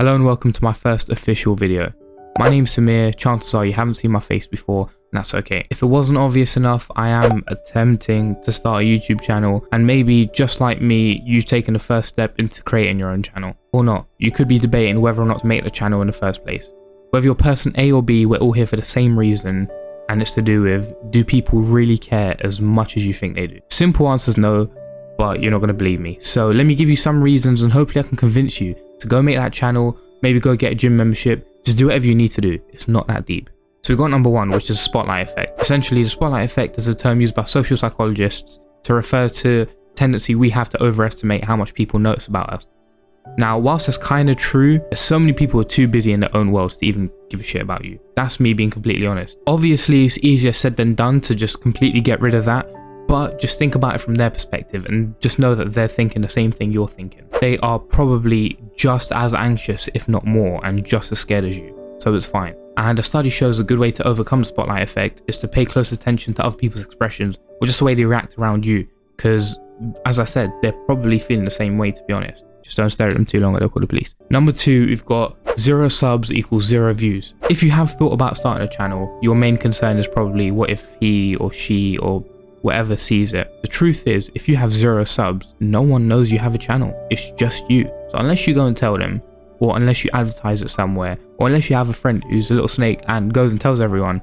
Hello and welcome to my first official video. My name's Samir. Chances are you haven't seen my face before, and that's okay. If it wasn't obvious enough, I am attempting to start a YouTube channel, and maybe just like me, you've taken the first step into creating your own channel. Or not. You could be debating whether or not to make the channel in the first place. Whether you're person A or B, we're all here for the same reason, and it's to do with, do people really care as much as you think they do? Simple answer is no, but you're not going to believe me. So let me give you some reasons, and hopefully I can convince you to go make that channel, maybe go get a gym membership, just do whatever you need to do. It's not that deep. So we've got number one, which is the spotlight effect. Essentially, the spotlight effect is a term used by social psychologists to refer to the tendency we have to overestimate how much people notice about us. Now, whilst that's kind of true, there's so many people who are too busy in their own worlds to even give a shit about you. That's me being completely honest. Obviously, it's easier said than done to just completely get rid of that, but just think about it from their perspective and just know that they're thinking the same thing you're thinking. They are probably just as anxious, if not more, and just as scared as you. So it's fine. And a study shows a good way to overcome the spotlight effect is to pay close attention to other people's expressions or just the way they react around you. Because, as I said, they're probably feeling the same way, to be honest. Just don't stare at them too long or they'll call the police. Number two, we've got 0 subs equals 0 views. If you have thought about starting a channel, your main concern is probably what if he or she or whatever sees it. The truth is, if you have 0 subs, no one knows you have a channel. It's just you. So unless you go and tell them, or unless you advertise it somewhere, or unless you have a friend who's a little snake and goes and tells everyone,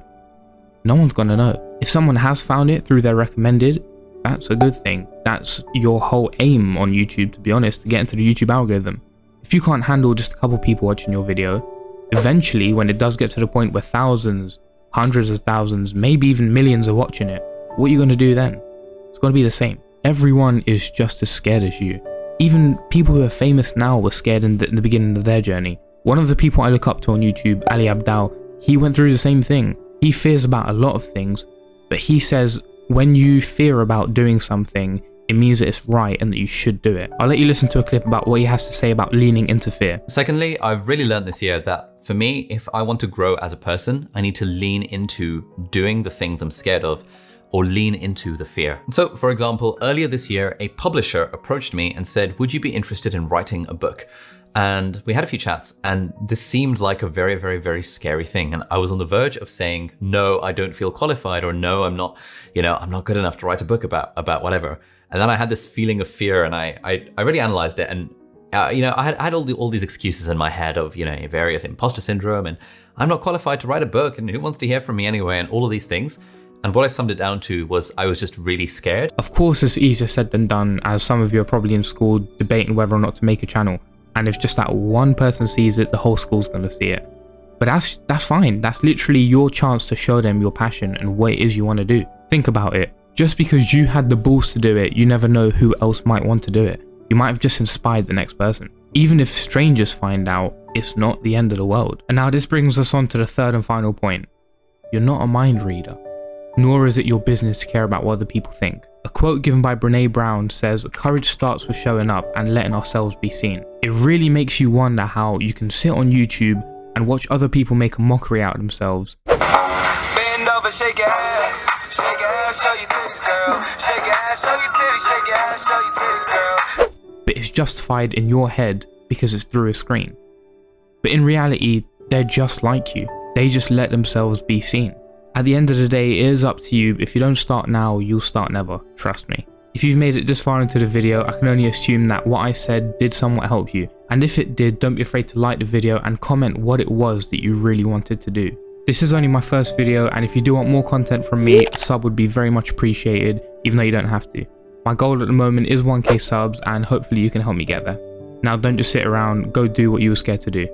no one's gonna know. If someone has found it through their recommended, that's a good thing. That's your whole aim on YouTube, to be honest, to get into the YouTube algorithm. If you can't handle just a couple people watching your video, eventually when it does get to the point where thousands, hundreds of thousands, maybe even millions are watching it, what are you going to do then? It's going to be the same. Everyone is just as scared as you. Even people who are famous now were scared in the beginning of their journey. One of the people I look up to on YouTube, Ali Abdal, he went through the same thing. He fears about a lot of things, but he says when you fear about doing something, it means that it's right and that you should do it. I'll let you listen to a clip about what he has to say about leaning into fear. Secondly, I've really learned this year that for me, if I want to grow as a person, I need to lean into doing the things I'm scared of, or lean into the fear. So for example, earlier this year, a publisher approached me and said, would you be interested in writing a book? And we had a few chats, and this seemed like a very, very, very scary thing. And I was on the verge of saying, no, I don't feel qualified, or no, I'm not good enough to write a book about whatever. And then I had this feeling of fear, and I really analyzed it. And I had all these excuses in my head of, various imposter syndrome, and I'm not qualified to write a book, and who wants to hear from me anyway, and all of these things. And what I summed it down to was I was just really scared. Of course, it's easier said than done, as some of you are probably in school debating whether or not to make a channel. And if just that one person sees it, the whole school's going to see it. But that's fine. That's literally your chance to show them your passion and what it is you want to do. Think about it. Just because you had the balls to do it, you never know who else might want to do it. You might have just inspired the next person. Even if strangers find out, it's not the end of the world. And now this brings us on to the third and final point. You're not a mind reader. Nor is it your business to care about what other people think. A quote given by Brene Brown says, courage starts with showing up and letting ourselves be seen. It really makes you wonder how you can sit on YouTube and watch other people make a mockery out of themselves. Bend over, shake your ass, show your titties, girl. Shake your ass, show your titties, shake your ass, show your titties, girl. But it's justified in your head because it's through a screen. But in reality, they're just like you. They just let themselves be seen. At the end of the day, it is up to you. If you don't start now, you'll start never. Trust me. If you've made it this far into the video, I can only assume that what I said did somewhat help you. And if it did, don't be afraid to like the video and comment what it was that you really wanted to do. This is only my first video, and if you do want more content from me, a sub would be very much appreciated, even though you don't have to. My goal at the moment is 1k subs, and hopefully you can help me get there. Now don't just sit around, go do what you were scared to do.